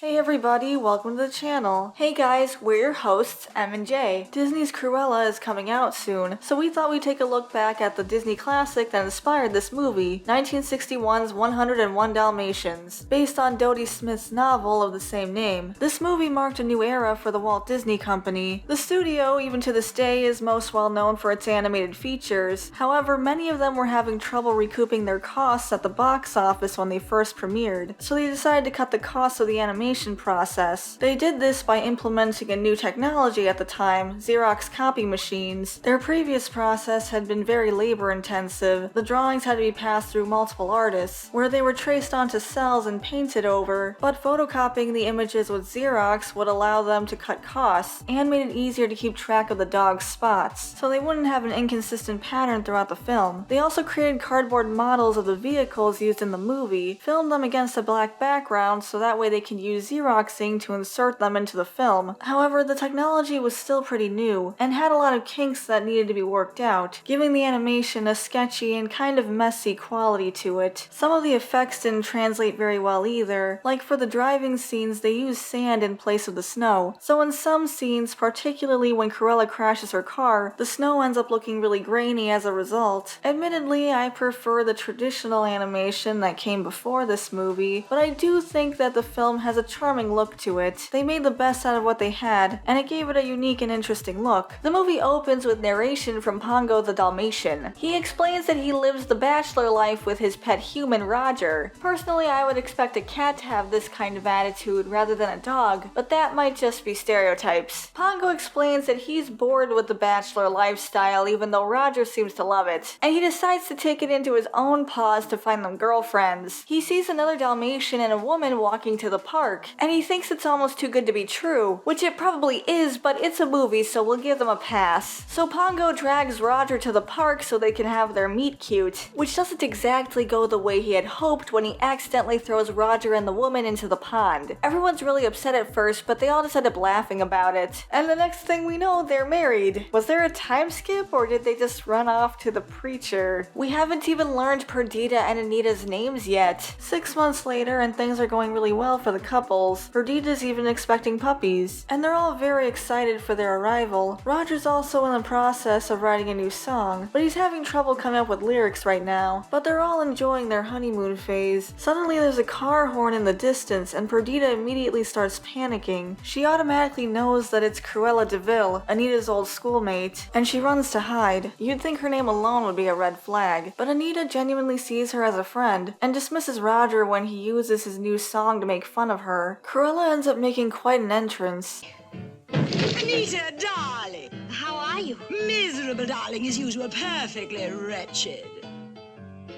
Hey everybody, welcome to the channel. Hey guys, we're your hosts, M and J. Disney's Cruella is coming out soon, so we thought we'd take a look back at the Disney classic that inspired this movie, 1961's 101 Dalmatians, based on Dodie Smith's novel of the same name. This movie marked a new era for the Walt Disney Company. The studio, even to this day, is most well known for its animated features. However, many of them were having trouble recouping their costs at the box office when they first premiered, so they decided to cut the costs of the animation process. They did this by implementing a new technology at the time, Xerox copy machines. Their previous process had been very labor intensive. The drawings had to be passed through multiple artists, where they were traced onto cells and painted over, but photocopying the images with Xerox would allow them to cut costs, and made it easier to keep track of the dog's spots, so they wouldn't have an inconsistent pattern throughout the film. They also created cardboard models of the vehicles used in the movie, filmed them against a black background so that way they can use Xeroxing to insert them into the film. However, the technology was still pretty new, and had a lot of kinks that needed to be worked out, giving the animation a sketchy and kind of messy quality to it. Some of the effects didn't translate very well either, like for the driving scenes they used sand in place of the snow, so in some scenes, particularly when Cruella crashes her car, the snow ends up looking really grainy as a result. Admittedly, I prefer the traditional animation that came before this movie, but I do think that the film has a charming look to it. They made the best out of what they had, and it gave it a unique and interesting look. The movie opens with narration from Pongo the Dalmatian. He explains that he lives the bachelor life with his pet human Roger. Personally, I would expect a cat to have this kind of attitude rather than a dog, but that might just be stereotypes. Pongo explains that he's bored with the bachelor lifestyle even though Roger seems to love it, and he decides to take it into his own paws to find them girlfriends. He sees another Dalmatian and a woman walking to the park, and he thinks it's almost too good to be true, which it probably is, but it's a movie so we'll give them a pass. So Pongo drags Roger to the park so they can have their meet cute, which doesn't exactly go the way he had hoped when he accidentally throws Roger and the woman into the pond. Everyone's really upset at first, but they all just end up laughing about it, and the next thing we know, they're married. Was there a time skip, or did they just run off to the preacher? We haven't even learned Perdita and Anita's names yet. 6 months later, and things are going really well for the couples. Perdita's even expecting puppies, and they're all very excited for their arrival. Roger's also in the process of writing a new song, but he's having trouble coming up with lyrics right now. But they're all enjoying their honeymoon phase. Suddenly there's a car horn in the distance, and Perdita immediately starts panicking. She automatically knows that it's Cruella de Vil, Anita's old schoolmate, and she runs to hide. You'd think her name alone would be a red flag, but Anita genuinely sees her as a friend, and dismisses Roger when he uses his new song to make fun of her. Cruella ends up making quite an entrance. Anita, darling! How are you? Miserable, darling, as usual, perfectly wretched.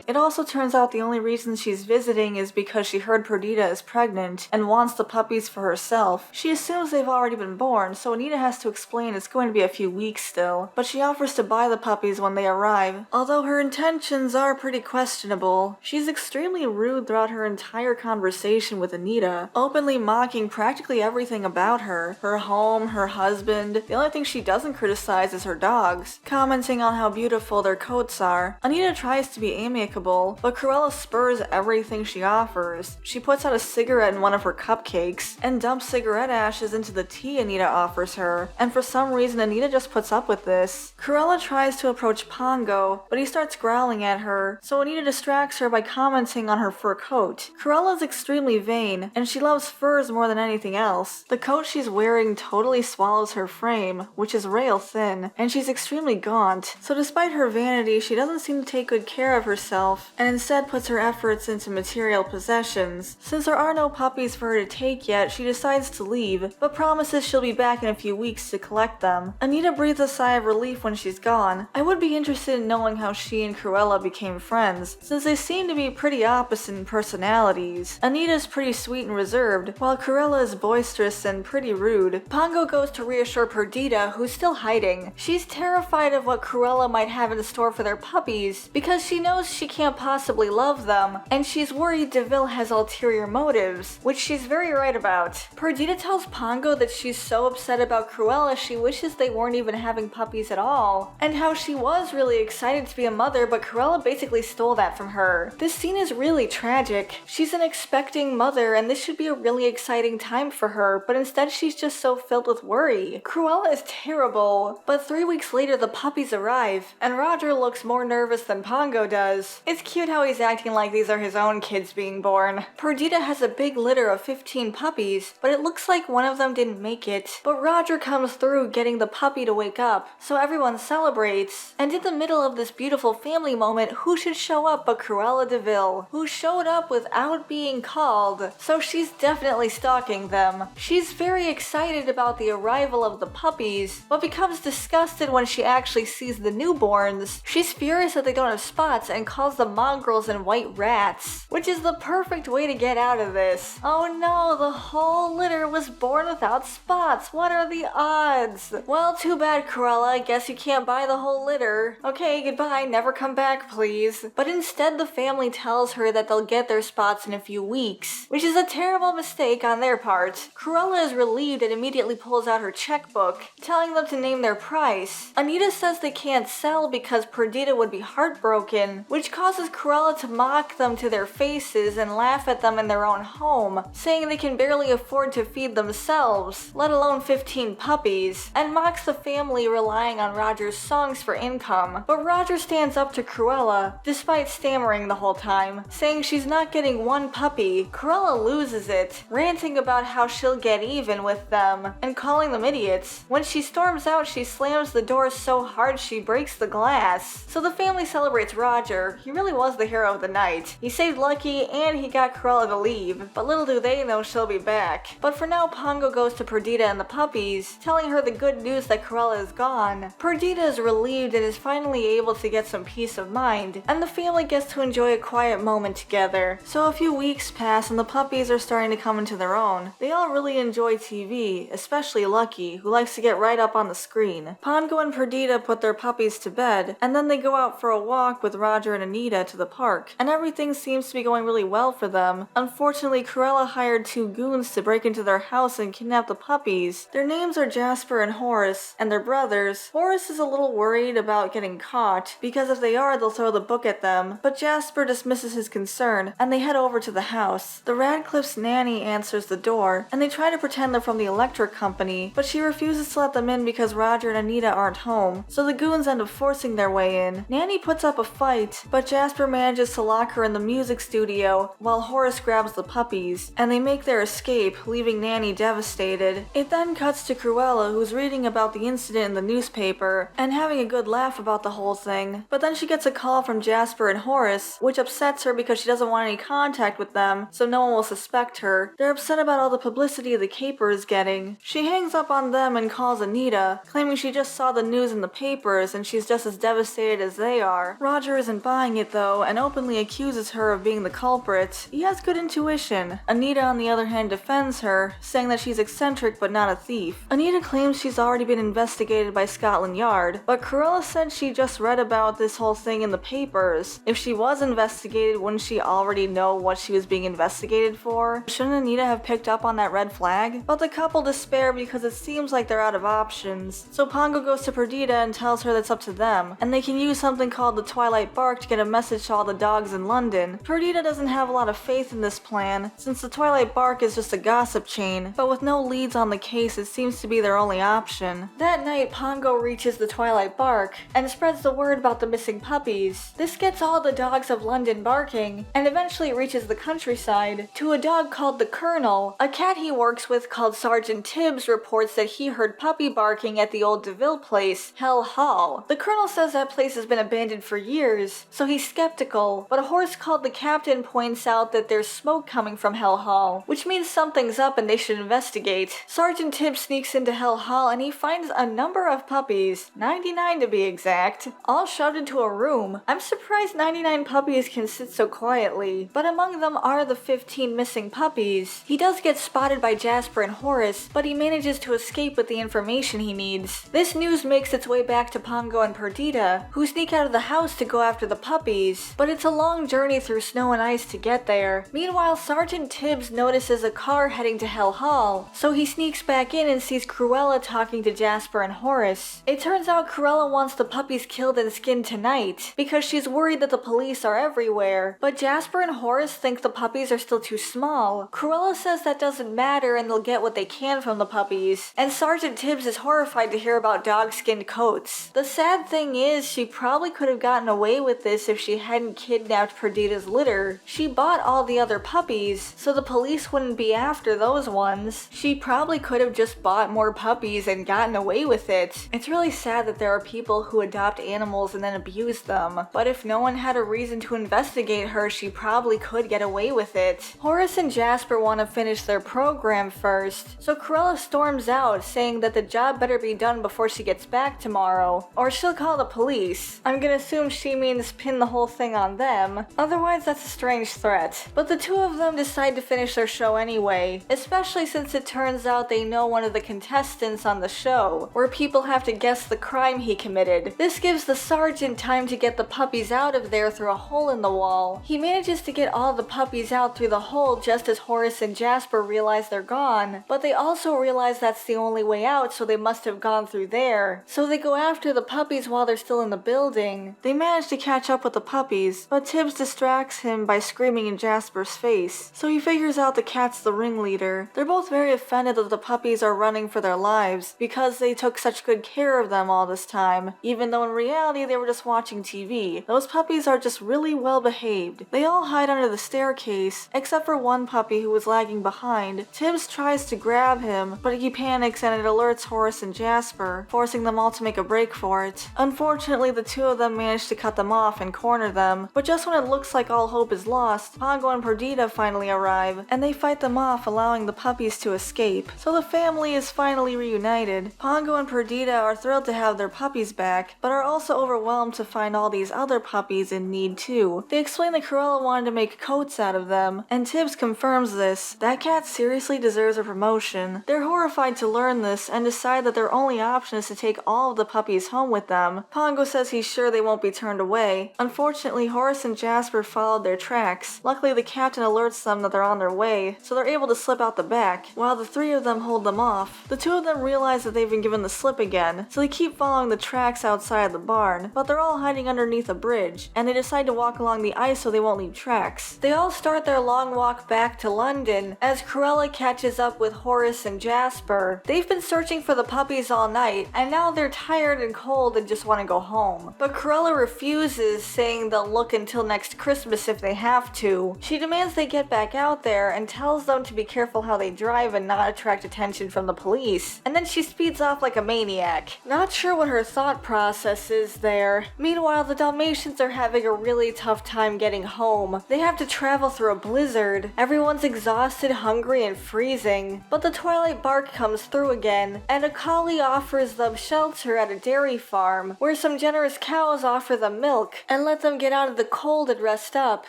It also turns out the only reason she's visiting is because she heard Perdita is pregnant and wants the puppies for herself. She assumes they've already been born, so Anita has to explain it's going to be a few weeks still, but she offers to buy the puppies when they arrive. Although her intentions are pretty questionable, she's extremely rude throughout her entire conversation with Anita, openly mocking practically everything about her. Her home, her husband. The only thing she doesn't criticize is her dogs, commenting on how beautiful their coats are. Anita tries to be amicable, but Cruella spurs everything she offers. She puts out a cigarette in one of her cupcakes, and dumps cigarette ashes into the tea Anita offers her, and for some reason Anita just puts up with this. Cruella tries to approach Pongo, but he starts growling at her, so Anita distracts her by commenting on her fur coat. Cruella's extremely vain, and she loves furs more than anything else. The coat she's wearing totally swallows her frame, which is rail thin, and she's extremely gaunt, so despite her vanity, she doesn't seem to take good care of herself, and instead puts her efforts into material possessions. Since there are no puppies for her to take yet, she decides to leave, but promises she'll be back in a few weeks to collect them. Anita breathes a sigh of relief when she's gone. I would be interested in knowing how she and Cruella became friends, since they seem to be pretty opposite in personalities. Anita's pretty sweet and reserved, while Cruella is boisterous and pretty rude. Pongo goes to reassure Perdita, who's still hiding. She's terrified of what Cruella might have in store for their puppies, because she knows she can't possibly love them, and she's worried DeVille has ulterior motives, which she's very right about. Perdita tells Pongo that she's so upset about Cruella she wishes they weren't even having puppies at all, and how she was really excited to be a mother, but Cruella basically stole that from her. This scene is really tragic. She's an expecting mother, and this should be a really exciting time for her, but instead she's just so filled with worry. Cruella is terrible, but 3 weeks later the puppies arrive, and Roger looks more nervous than Pongo does. It's cute how he's acting like these are his own kids being born. Perdita has a big litter of 15 puppies, but it looks like one of them didn't make it. But Roger comes through getting the puppy to wake up, so everyone celebrates. And in the middle of this beautiful family moment, who should show up but Cruella DeVille, who showed up without being called, so she's definitely stalking them. She's very excited about the arrival of the puppies, but becomes disgusted when she actually sees the newborns. She's furious that they don't have spots and calls them mongrels and white rats, which is the perfect way to get out of this. Oh no, the whole litter was born without spots. What are the odds? Well, too bad, Cruella. I guess you can't buy the whole litter. Okay, goodbye. Never come back, please. But instead, the family tells her that they'll get their spots in a few weeks, which is a terrible mistake on their part. Cruella is relieved and immediately pulls out her checkbook, telling them to name their price. Anita says they can't sell because Perdita would be heartbroken, which causes Cruella to mock them to their faces and laugh at them in their own home, saying they can barely afford to feed themselves, let alone 15 puppies, and mocks the family relying on Roger's songs for income. But Roger stands up to Cruella, despite stammering the whole time, saying she's not getting one puppy. Cruella loses it, ranting about how she'll get even with them, and calling them idiots. When she storms out, she slams the door so hard she breaks the glass. So the family celebrates Roger. He really was the hero of the night. He saved Lucky and he got Cruella to leave, but little do they know she'll be back. But for now, Pongo goes to Perdita and the puppies, telling her the good news that Cruella is gone. Perdita is relieved and is finally able to get some peace of mind, and the family gets to enjoy a quiet moment together. So a few weeks pass and the puppies are starting to come into their own. They all really enjoy TV, especially Lucky, who likes to get right up on the screen. Pongo and Perdita put their puppies to bed, and then they go out for a walk with Roger and Anita to the park, and everything seems to be going really well for them. Unfortunately, Cruella hired 2 goons to break into their house and kidnap the puppies. Their names are Jasper and Horace, and they're brothers. Horace is a little worried about getting caught, because if they are, they'll throw the book at them, but Jasper dismisses his concern, and they head over to the house. The Radcliffe's nanny answers the door, and they try to pretend they're from the electric company, but she refuses to let them in because Roger and Anita aren't home, so the goons end up forcing their way in. Nanny puts up a fight, but Jasper manages to lock her in the music studio while Horace grabs the puppies, and they make their escape, leaving Nanny devastated. It then cuts to Cruella, who's reading about the incident in the newspaper and having a good laugh about the whole thing, but then she gets a call from Jasper and Horace, which upsets her because she doesn't want any contact with them so no one will suspect her. They're upset about all the publicity the caper is getting. She hangs up on them and calls Anita, claiming she just saw the news in the papers and she's just as devastated as they are. Roger isn't buying it though and openly accuses her of being the culprit. He has good intuition. Anita on the other hand defends her, saying that she's eccentric but not a thief. Anita claims she's already been investigated by Scotland Yard, but Cruella said she just read about this whole thing in the papers. If she was investigated, wouldn't she already know what she was being investigated for? Shouldn't Anita have picked up on that red flag? But the couple despair because it seems like they're out of options. So Pongo goes to Perdita and tells her that's up to them, and they can use something called the Twilight Bark to get a message to all the dogs in London. Perdita doesn't have a lot of faith in this plan, since the Twilight Bark is just a gossip chain, but with no leads on the case it seems to be their only option. That night, Pongo reaches the Twilight Bark and spreads the word about the missing puppies. This gets all the dogs of London barking, and eventually reaches the countryside to a dog called the Colonel. A cat he works with called Sergeant Tibbs reports that he heard puppy barking at the old DeVille place, Hell Hall. The Colonel says that place has been abandoned for years, so he's skeptical, but a horse called the Captain points out that there's smoke coming from Hell Hall, which means something's up and and they should investigate. Sergeant Tibbs sneaks into Hell Hall and he finds a number of puppies, 99 to be exact, all shoved into a room. I'm surprised 99 puppies can sit so quietly, but among them are the 15 missing puppies. He does get spotted by Jasper and Horace, but he manages to escape with the information he needs. This news makes its way back to Pongo and Perdita, who sneak out of the house to go after the puppies, but it's a long journey through snow and ice to get there. Meanwhile, Sergeant Tibbs notices a car heading to Hell Hall, so he sneaks back in and sees Cruella talking to Jasper and Horace. It turns out Cruella wants the puppies killed and skinned tonight, because she's worried that the police are everywhere, but Jasper and Horace think the puppies are still too small. Cruella says that doesn't matter and they'll get what they can from the puppies, and Sergeant Tibbs is horrified to hear about dog-skinned coats. The sad thing is, she probably could have gotten away with this if she hadn't kidnapped Perdita's litter. She bought all the other puppies, so the police wouldn't be after those ones. She probably could have just bought more puppies and gotten away with it. It's really sad that there are people who adopt animals and then abuse them, but if no one had a reason to investigate her, she probably could get away with it. Horace and Jasper want to finish their program first, so Cruella storms out, saying that the job better be done before she gets back tomorrow, or she'll call the police. I'm gonna assume she means pin the whole thing on them, otherwise that's a strange threat. But the two of them decide to finish their show anyway, especially since it turns out they know one of the contestants on the show, where people have to guess the crime he committed. This gives the sergeant time to get the puppies out of there through a hole in the wall. He manages to get all the puppies out through the hole just as Horace and Jasper realize they're gone, but they also realize that's the only way out, so they must have gone through there. So they go after the puppies while they're still in the building. They manage to catch up with the puppies, but Tibbs distracts him by screaming in Jasper's face, so he figures out the cat's the ringleader. They're both very offended that the puppies are running for their lives because they took such good care of them all this time, even though in reality they were just watching TV. Those puppies are just really well behaved. They all hide under the staircase, except for one puppy who was lagging behind. Tibbs tries to grab him, but he panics and it alerts Horace and Jasper, forcing them all to make a break for it. Unfortunately, the two of them manage to cut them off and corner them, but just when it looks like all hope is lost, Pongo and Perdita finally arrive, and they fight them off, allowing the puppies to escape. So the family is finally reunited. Pongo and Perdita are thrilled to have their puppies back, but are also overwhelmed to find all these other puppies in need too. They explain that Cruella wanted to make coats out of them, and Tibbs confirms this. That cat seriously deserves a promotion. They're horrified to learn this and decide that their only option is to take all of the puppies home with them. Pongo says he's sure they won't be turned away. Unfortunately, Horace and Jasper followed their tracks. Luckily, the captain alerts them that they're on their way, so they're able to slip out the back, while the three of them hold them off. The two of them realize that they've been given the slip again, so they keep following the tracks outside the barn, but they're all hiding underneath a bridge, and they decide to walk along the ice so they won't leave tracks. They all start their long walk back to London as Cruella catches up with Horace and Jasper. They've been searching for the puppies all night, and now they're tired and cold and just want to go home. But Cruella refuses, saying they'll look until next Christmas if they have to. She demands they get back out there and tells them to be careful how they drive and not attract attention from the police. And then she speeds off like a maniac. Not sure what her thought process is there. Meanwhile, the Dalmatians are having a really tough time getting home. They have to travel through a blizzard. Everyone's exhausted, hungry, and freezing. But the Twilight Bark comes through again, and a collie offers them shelter at a dairy farm, where some generous cows offer them milk and let them get out of the cold and rest up,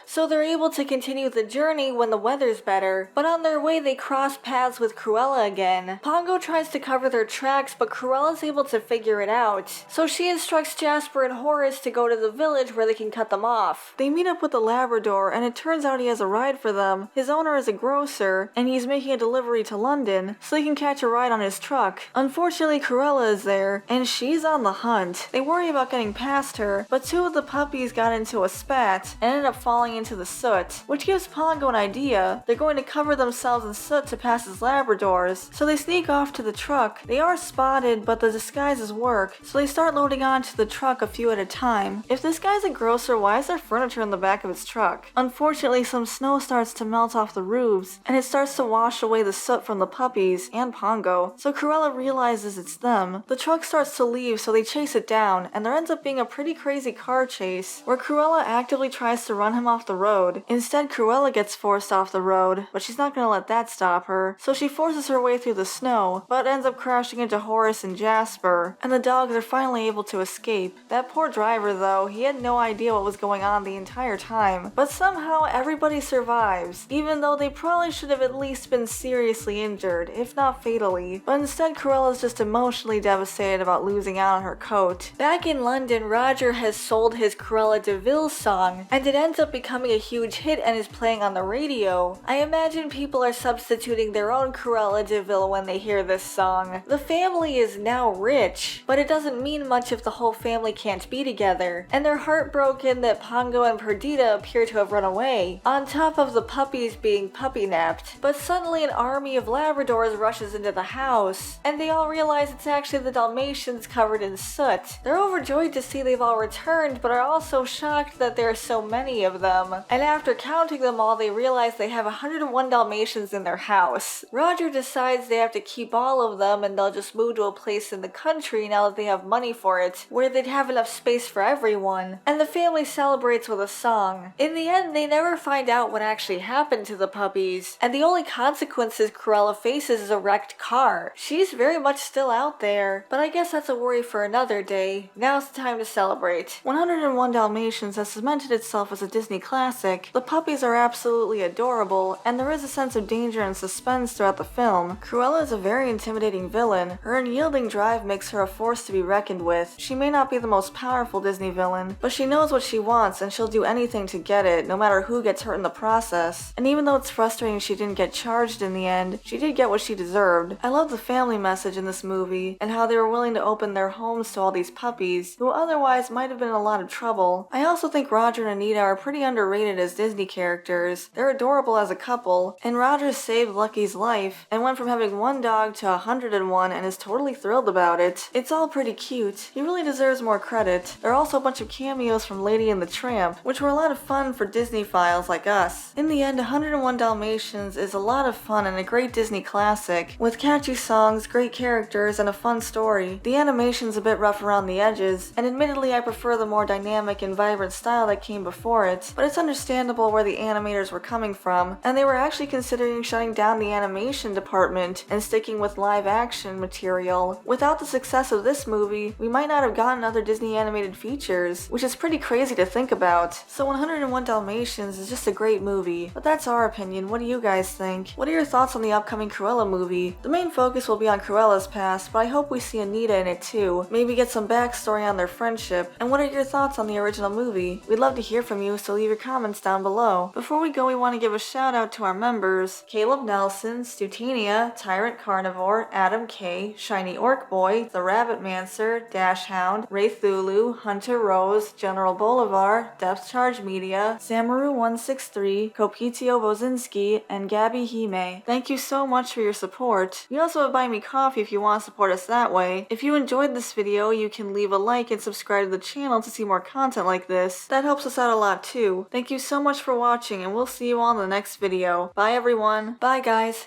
so they're able to continue the journey when the weather's better. But on their way, they cross paths with Cruella again. Pongo tries to cover their tracks, but Cruella's able to figure it out, so she instructs Jasper and Horace to go to the village where they can cut them off. They meet up with the Labrador, and it turns out he has a ride for them. His owner is a grocer, and he's making a delivery to London, so they can catch a ride on his truck. Unfortunately, Cruella is there, and she's on the hunt. They worry about getting past her, but two of the puppies got into a spat and ended up falling into the soot, which gives Pongo an idea. They're going to cover themselves in soot to pass as Labradors, so they sneak off to the truck. They are spotted, but the disguises work, so they start loading onto the truck a few at a time. If this guy's a grocer, why is there furniture in the back of his truck? Unfortunately, some snow starts to melt off the roofs, and it starts to wash away the soot from the puppies and Pongo, so Cruella realizes it's them. The truck starts to leave, so they chase it down, and there ends up being a pretty crazy car chase, where Cruella actively tries to run him off the road. Instead, Cruella gets forced off the road, but she's not gonna let that stop stop her, so she forces her way through the snow, but ends up crashing into Horace and Jasper, and the dogs are finally able to escape. That poor driver though, he had no idea what was going on the entire time, but somehow everybody survives, even though they probably should have at least been seriously injured, if not fatally. But instead Cruella's just emotionally devastated about losing out on her coat. Back in London, Roger has sold his Cruella de Vil song, and it ends up becoming a huge hit and is playing on the radio. I imagine people are substituting their own Cruella de Vil when they hear this song. The family is now rich, but it doesn't mean much if the whole family can't be together, and they're heartbroken that Pongo and Perdita appear to have run away, on top of the puppies being puppy-napped. But suddenly an army of Labradors rushes into the house, and they all realize it's actually the Dalmatians covered in soot. They're overjoyed to see they've all returned, but are also shocked that there are so many of them. And after counting them all, they realize they have 101 Dalmatians in their house. Roger decides they have to keep all of them and they'll just move to a place in the country now that they have money for it, where they'd have enough space for everyone. And the family celebrates with a song. In the end, they never find out what actually happened to the puppies, and the only consequences Cruella faces is a wrecked car. She's very much still out there, but I guess that's a worry for another day. Now's the time to celebrate. 101 Dalmatians has cemented itself as a Disney classic. The puppies are absolutely adorable, and there is a sense of danger and suspense throughout the film. Cruella is a very intimidating villain. Her unyielding drive makes her a force to be reckoned with. She may not be the most powerful Disney villain, but she knows what she wants and she'll do anything to get it, no matter who gets hurt in the process. And even though it's frustrating she didn't get charged in the end, she did get what she deserved. I love the family message in this movie, and how they were willing to open their homes to all these puppies, who otherwise might have been in a lot of trouble. I also think Roger and Anita are pretty underrated as Disney characters. They're adorable as a couple, and Roger saved Lucky's life, and went from having one dog to 101 and is totally thrilled about it. It's all pretty cute. He really deserves more credit. There are also a bunch of cameos from Lady and the Tramp, which were a lot of fun for Disney files like us. In the end, 101 Dalmatians is a lot of fun and a great Disney classic, with catchy songs, great characters, and a fun story. The animation's a bit rough around the edges, and admittedly I prefer the more dynamic and vibrant style that came before it, but it's understandable where the animators were coming from, and they were actually considering shutting down the animation department and sticking with live action material. Without the success of this movie, we might not have gotten other Disney animated features, which is pretty crazy to think about. So 101 Dalmatians is just a great movie, but that's our opinion. What do you guys think? What are your thoughts on the upcoming Cruella movie? The main focus will be on Cruella's past, but I hope we see Anita in it too. Maybe get some backstory on their friendship. And what are your thoughts on the original movie? We'd love to hear from you, so leave your comments down below. Before we go, we want to give a shout out to our members: Caleb Nelson, Stutania, Tyrant Carnivore, Adam K, Shiny Orc Boy, The Rabbit Mancer, Dash Hound, Ray Thulu, Hunter Rose, General Bolivar, Depth Charge Media, Samaru163, Kopitio Wozinski, and Gabby Hime. Thank you so much for your support. We also have Buy Me Coffee if you want to support us that way. If you enjoyed this video, you can leave a like and subscribe to the channel to see more content like this. That helps us out a lot too. Thank you so much for watching, and we'll see you all in the next video. Bye everyone. Bye guys.